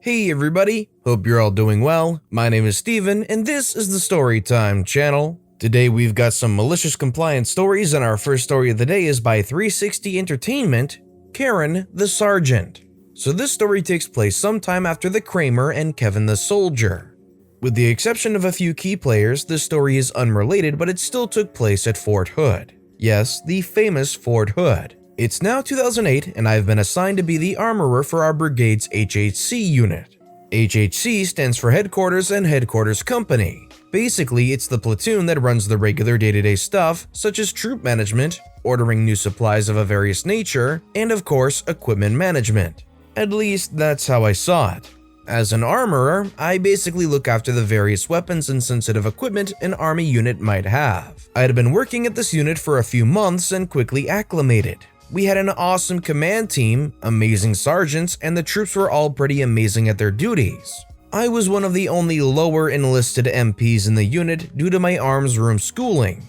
Hey everybody, hope you're all doing well. My name is Steven and this is the Storytime channel. Today we've got some malicious compliance stories and our first story of the day is by 360 Entertainment, Karen the Sergeant. So this story takes place sometime after the Kramer and Kevin the Soldier. With the exception of a few key players, this story is unrelated but it still took place at Fort Hood. Yes, the famous Fort Hood. It's now 2008 and I've been assigned to be the armorer for our brigade's HHC unit. HHC stands for Headquarters and Headquarters Company. Basically, it's the platoon that runs the regular day-to-day stuff such as troop management, ordering new supplies of a various nature, and of course, equipment management. At least that's how I saw it. As an armorer, I basically look after the various weapons and sensitive equipment an army unit might have. I had been working at this unit for a few months and quickly acclimated. We had an awesome command team, amazing sergeants, and the troops were all pretty amazing at their duties. I was one of the only lower enlisted MPs in the unit due to my arms room schooling.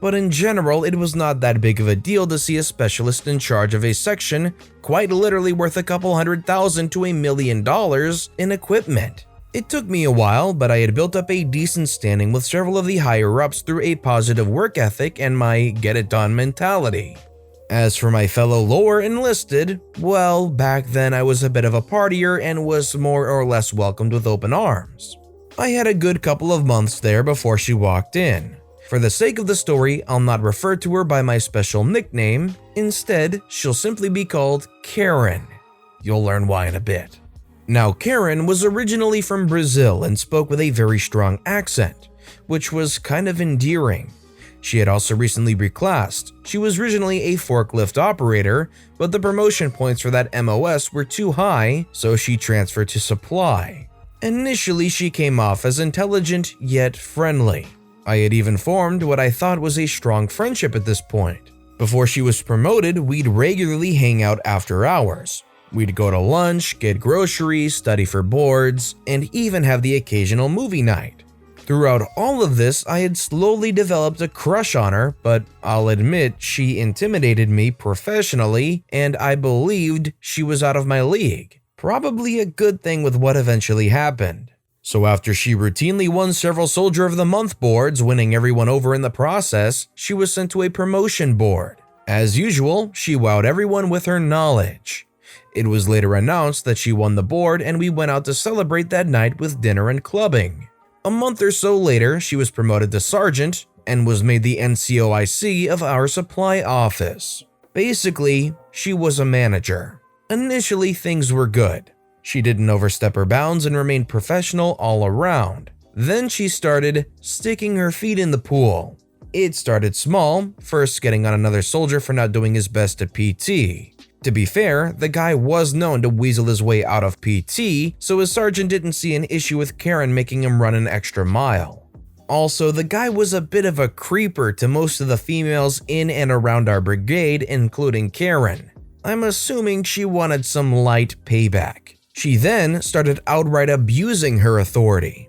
But in general, it was not that big of a deal to see a specialist in charge of a section quite literally worth a couple $100,000 to $1 million in equipment. It took me a while, but I had built up a decent standing with several of the higher-ups through a positive work ethic and my get-it-done mentality. As for my fellow lower enlisted, well, back then I was a bit of a partier and was more or less welcomed with open arms. I had a good couple of months there before she walked in. For the sake of the story, I'll not refer to her by my special nickname. Instead, she'll simply be called Karen. You'll learn why in a bit. Now, Karen was originally from Brazil and spoke with a very strong accent, which was kind of endearing. She had also recently reclassed. She was originally a forklift operator, but the promotion points for that MOS were too high, so she transferred to supply. Initially, she came off as intelligent yet friendly. I had even formed what I thought was a strong friendship at this point. Before she was promoted, we'd regularly hang out after hours. We'd go to lunch, get groceries, study for boards, and even have the occasional movie night. Throughout all of this, I had slowly developed a crush on her, but I'll admit she intimidated me professionally and I believed she was out of my league. Probably a good thing with what eventually happened. So after she routinely won several Soldier of the Month boards, winning everyone over in the process, she was sent to a promotion board. As usual, she wowed everyone with her knowledge. It was later announced that she won the board and we went out to celebrate that night with dinner and clubbing. A month or so later, she was promoted to sergeant and was made the NCOIC of our supply office. Basically, she was a manager. Initially, things were good. She didn't overstep her bounds and remained professional all around. Then she started sticking her feet in the pool. It started small, first getting on another soldier for not doing his best at PT. To be fair, the guy was known to weasel his way out of PT, so his sergeant didn't see an issue with Karen making him run an extra mile. Also, the guy was a bit of a creeper to most of the females in and around our brigade, including Karen. I'm assuming she wanted some light payback. She then started outright abusing her authority.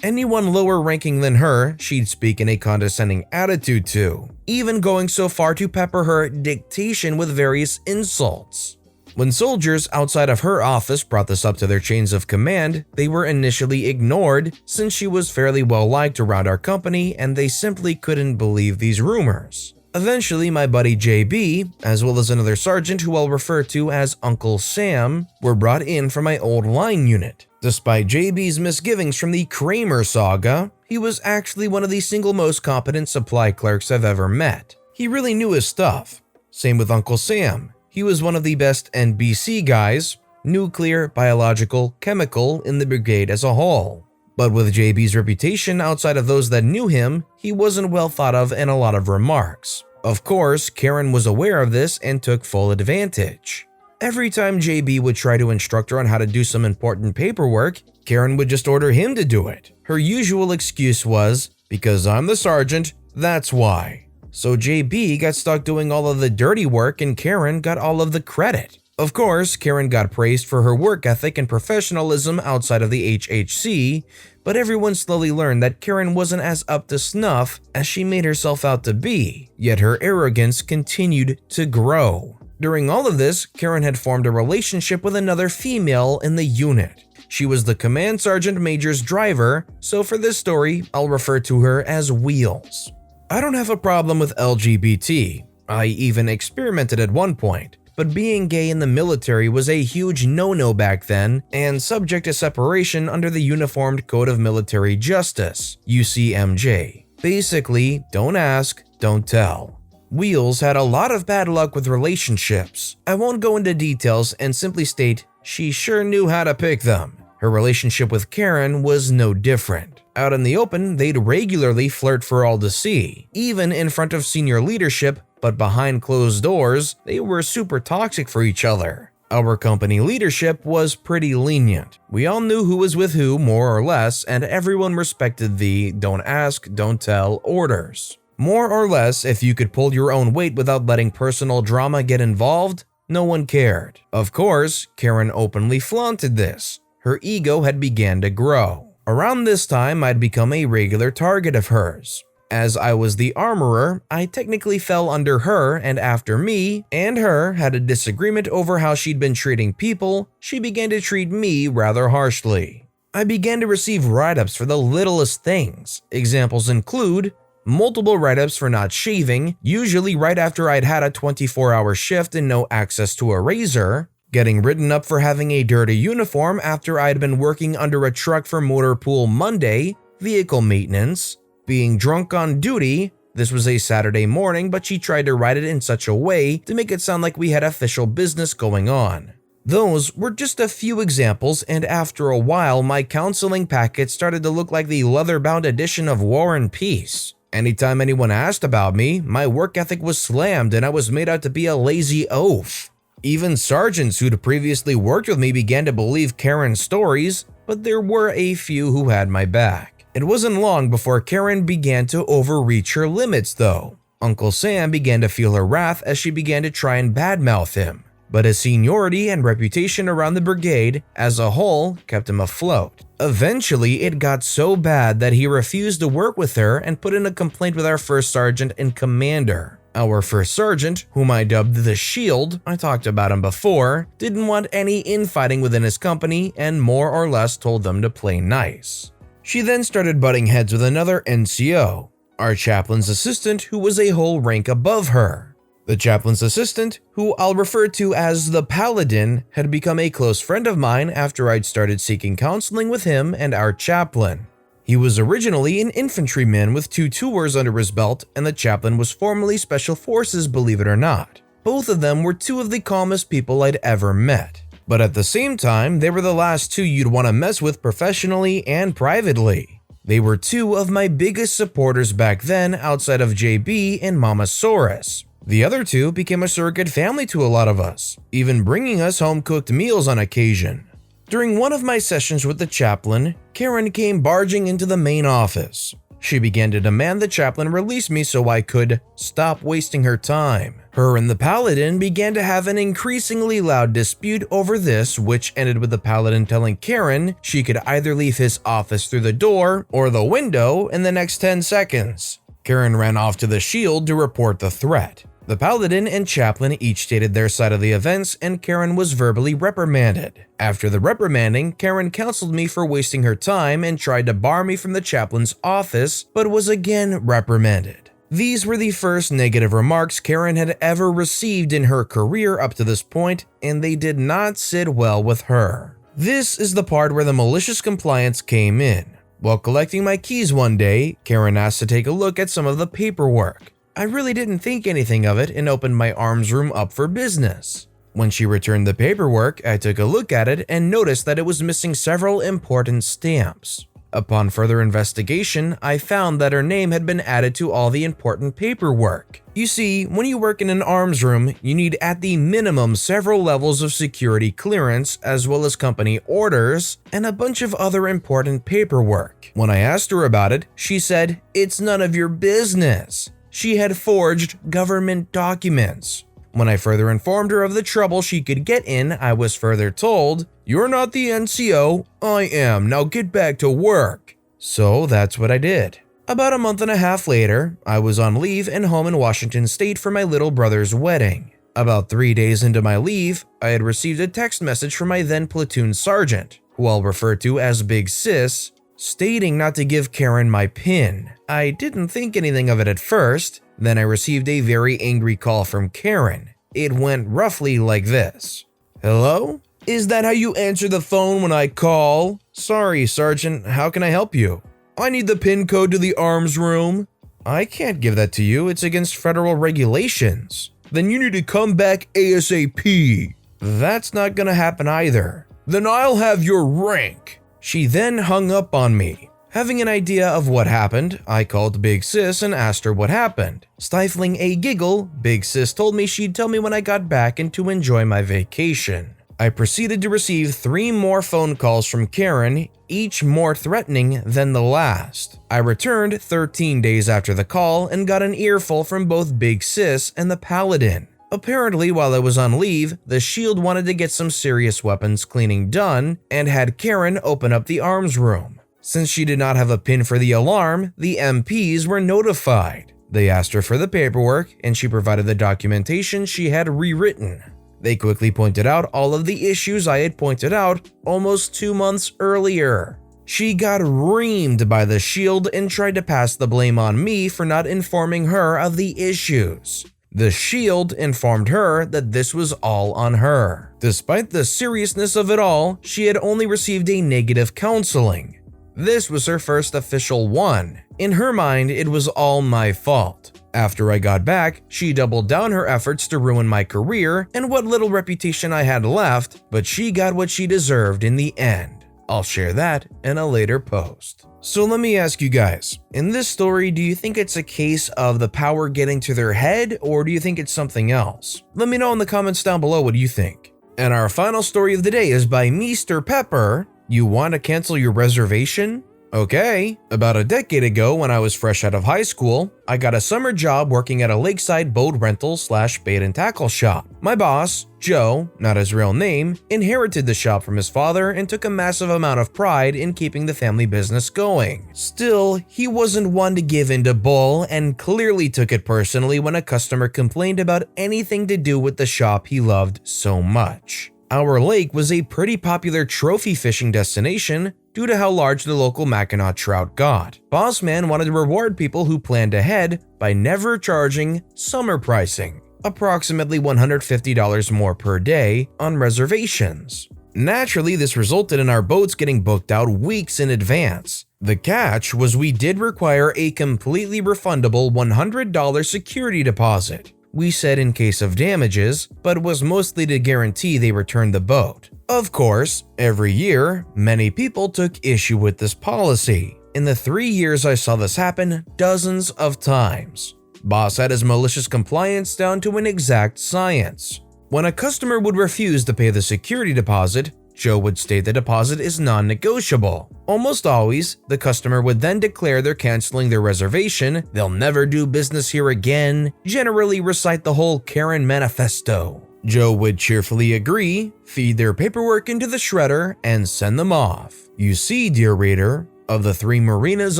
Anyone lower ranking than her, she'd speak in a condescending attitude to, even going so far to pepper her dictation with various insults. When soldiers outside of her office brought this up to their chains of command, they were initially ignored since she was fairly well liked around our company and they simply couldn't believe these rumors. Eventually, my buddy JB, as well as another sergeant who I'll refer to as Uncle Sam, were brought in from my old line unit. Despite JB's misgivings from the Kramer saga, he was actually one of the single most competent supply clerks I've ever met. He really knew his stuff. Same with Uncle Sam. He was one of the best NBC guys, nuclear, biological, chemical, in the brigade as a whole. But with JB's reputation outside of those that knew him, he wasn't well thought of in a lot of remarks. Of course, Karen was aware of this and took full advantage. Every time JB would try to instruct her on how to do some important paperwork, Karen would just order him to do it. Her usual excuse was, "Because I'm the sergeant, that's why." So JB got stuck doing all of the dirty work and Karen got all of the credit. Of course, Karen got praised for her work ethic and professionalism outside of the HHC, but everyone slowly learned that Karen wasn't as up to snuff as she made herself out to be, yet her arrogance continued to grow. During all of this, Karen had formed a relationship with another female in the unit. She was the command sergeant major's driver, so for this story, I'll refer to her as Wheels. I don't have a problem with LGBT. I even experimented at one point, but being gay in the military was a huge no-no back then and subject to separation under the Uniformed Code of Military Justice, UCMJ. Basically, don't ask, don't tell. Wheels had a lot of bad luck with relationships. I won't go into details and simply state she sure knew how to pick them. Her relationship with Karen was no different. Out in the open, they'd regularly flirt for all to see, even in front of senior leadership, but behind closed doors, they were super toxic for each other. Our company leadership was pretty lenient. We all knew who was with who more or less, and everyone respected the don't ask, don't tell orders. More or less, if you could pull your own weight without letting personal drama get involved, no one cared. Of course, Karen openly flaunted this. Her ego had began to grow. Around this time, I'd become a regular target of hers. As I was the armorer, I technically fell under her, and after me and her had a disagreement over how she'd been treating people, she began to treat me rather harshly. I began to receive write-ups for the littlest things. Examples include multiple write-ups for not shaving, usually right after I'd had a 24-hour shift and no access to a razor, getting written up for having a dirty uniform after I'd been working under a truck for Motor Pool Monday, vehicle maintenance, being drunk on duty. This was a Saturday morning, but she tried to write it in such a way to make it sound like we had official business going on. Those were just a few examples, and after a while, my counseling packet started to look like the leather-bound edition of War and Peace. Anytime anyone asked about me, my work ethic was slammed and I was made out to be a lazy oaf. Even sergeants who'd previously worked with me began to believe Karen's stories, but there were a few who had my back. It wasn't long before Karen began to overreach her limits though. Uncle Sam began to feel her wrath as she began to try and badmouth him, but his seniority and reputation around the brigade as a whole kept him afloat. Eventually, it got so bad that he refused to work with her and put in a complaint with our first sergeant and commander. Our first sergeant, whom I dubbed the Shield, I talked about him before, didn't want any infighting within his company and more or less told them to play nice. She then started butting heads with another NCO, our chaplain's assistant, who was a whole rank above her. The chaplain's assistant, who I'll refer to as the Paladin, had become a close friend of mine after I'd started seeking counseling with him and our chaplain. He was originally an infantryman with 2 tours under his belt, and the chaplain was formerly Special Forces, believe it or not. Both of them were 2 of the calmest people I'd ever met. But at the same time, they were the last 2 you'd want to mess with professionally and privately. They were 2 of my biggest supporters back then outside of JB and Mama Saurus. The other 2 became a surrogate family to a lot of us, even bringing us home-cooked meals on occasion. During one of my sessions with the chaplain, Karen came barging into the main office. She began to demand the chaplain release me so I could stop wasting her time. Her and the Paladin began to have an increasingly loud dispute over this, which ended with the Paladin telling Karen she could either leave his office through the door or the window in the next 10 seconds. Karen ran off to the Shield to report the threat. The Paladin and Chaplain each stated their side of the events, and Karen was verbally reprimanded. After the reprimanding, Karen counseled me for wasting her time and tried to bar me from the Chaplain's office, but was again reprimanded. These were the first negative remarks Karen had ever received in her career up to this point, and they did not sit well with her. This is the part where the malicious compliance came in. While collecting my keys one day, Karen asked to take a look at some of the paperwork. I really didn't think anything of it and opened my arms room up for business. When she returned the paperwork, I took a look at it and noticed that it was missing several important stamps. Upon further investigation, I found that her name had been added to all the important paperwork. You see, when you work in an arms room, you need at the minimum several levels of security clearance, as well as company orders, and a bunch of other important paperwork. When I asked her about it, she said, "It's none of your business." She had forged government documents. When I further informed her of the trouble she could get in, I was further told, "You're not the NCO, I am, now get back to work." So that's what I did. About a month and a half later, I was on leave and home in Washington State for my little brother's wedding. About 3 days into my leave, I had received a text message from my then platoon sergeant. who I'll refer to as Big Sis, stating not to give Karen my PIN. I didn't think anything of it at first, then I received a very angry call from Karen. It went roughly like this. "Hello? Is that how you answer the phone when I call? Sorry, Sergeant, how can I help you? I need the PIN code to the arms room." "I can't give that to you, it's against federal regulations." "Then you need to come back ASAP." "That's not gonna happen either." "Then I'll have your rank." She then hung up on me. Having an idea of what happened, I called Big Sis and asked her what happened. Stifling a giggle, Big Sis told me she'd tell me when I got back and to enjoy my vacation. I proceeded to receive 3 more phone calls from Karen, each more threatening than the last. I returned 13 days after the call and got an earful from both Big Sis and the Paladin. Apparently, while I was on leave, the Shield wanted to get some serious weapons cleaning done and had Karen open up the arms room. Since she did not have a PIN for the alarm, the MPs were notified. They asked her for the paperwork and she provided the documentation she had rewritten. They quickly pointed out all of the issues I had pointed out almost 2 months earlier. She got reamed by the Shield and tried to pass the blame on me for not informing her of the issues. The Shield informed her that this was all on her. Despite the seriousness of it all, she had only received a negative counseling. This was her first official one. In her mind, it was all my fault. After I got back, she doubled down her efforts to ruin my career and what little reputation I had left, but she got what she deserved in the end. I'll share that in a later post. So let me ask you guys, in this story, do you think it's a case of the power getting to their head, or do you think it's something else? Let me know in the comments down below what you think. And our final story of the day is by MeesterPepper. You want to cancel your reservation? Okay. About a decade ago, when I was fresh out of high school, I got a summer job working at a lakeside boat rental / bait and tackle shop. My boss, Joe, not his real name, inherited the shop from his father and took a massive amount of pride in keeping the family business going. Still, he wasn't one to give in to bull and clearly took it personally when a customer complained about anything to do with the shop he loved so much. Our lake was a pretty popular trophy fishing destination due to how large the local Mackinac trout got. Boss Man wanted to reward people who planned ahead by never charging summer pricing, approximately $150 more per day on reservations. Naturally, this resulted in our boats getting booked out weeks in advance. The catch was we did require a completely refundable $100 security deposit. We said in case of damages, but it was mostly to guarantee they returned the boat. Of course, every year, many people took issue with this policy. In the 3 years I saw this happen dozens of times. Boss had his malicious compliance down to an exact science. When a customer would refuse to pay the security deposit, Joe would state the deposit is non-negotiable. Almost always, the customer would then declare they're canceling their reservation, they'll never do business here again, generally recite the whole Karen manifesto. Joe would cheerfully agree, feed their paperwork into the shredder, and send them off. You see, dear reader, of the 3 marinas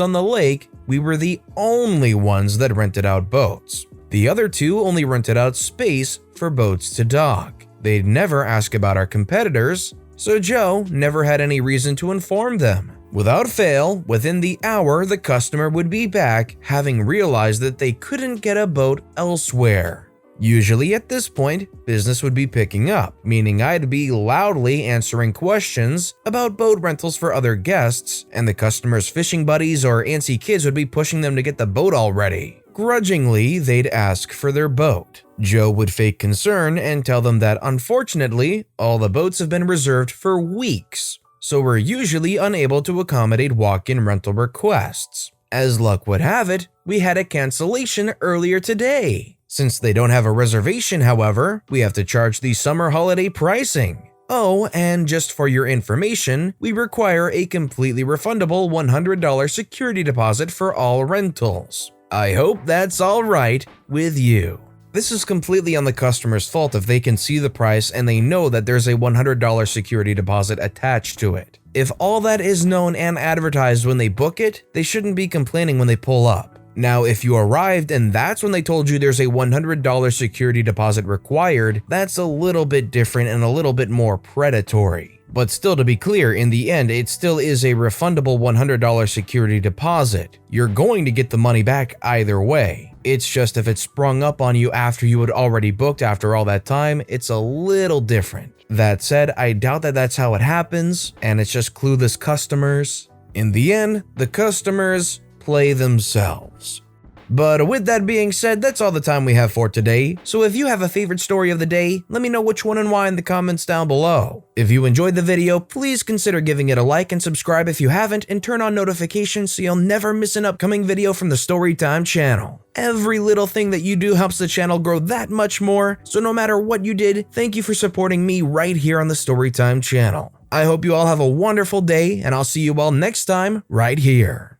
on the lake, we were the only ones that rented out boats. The other 2 only rented out space for boats to dock. They'd never ask about our competitors, so Joe never had any reason to inform them. Without fail, within the hour, the customer would be back, having realized that they couldn't get a boat elsewhere. Usually at this point, business would be picking up, meaning I'd be loudly answering questions about boat rentals for other guests, and the customer's fishing buddies or antsy kids would be pushing them to get the boat already. Grudgingly, they'd ask for their boat. Joe would fake concern and tell them that unfortunately, all the boats have been reserved for weeks, so we're usually unable to accommodate walk-in rental requests. As luck would have it, we had a cancellation earlier today. Since they don't have a reservation, however, we have to charge the summer holiday pricing. Oh, and just for your information, we require a completely refundable $100 security deposit for all rentals. I hope that's alright with you. This is completely on the customer's fault if they can see the price and they know that there's a $100 security deposit attached to it. If all that is known and advertised when they book it, they shouldn't be complaining when they pull up. Now, if you arrived and that's when they told you there's a $100 security deposit required, that's a little bit different and a little bit more predatory. But still, to be clear, in the end, it still is a refundable $100 security deposit. You're going to get the money back either way. It's just if it sprung up on you after you had already booked after all that time, it's a little different. That said, I doubt that that's how it happens, and it's just clueless customers. In the end, the customers play themselves. But with that being said, that's all the time we have for today. So if you have a favorite story of the day, let me know which one and why in the comments down below. If you enjoyed the video, please consider giving it a like and subscribe if you haven't, and turn on notifications so you'll never miss an upcoming video from the Storytime channel. Every little thing that you do helps the channel grow that much more, so no matter what you did, thank you for supporting me right here on the Storytime channel. I hope you all have a wonderful day, and I'll see you all next time right here.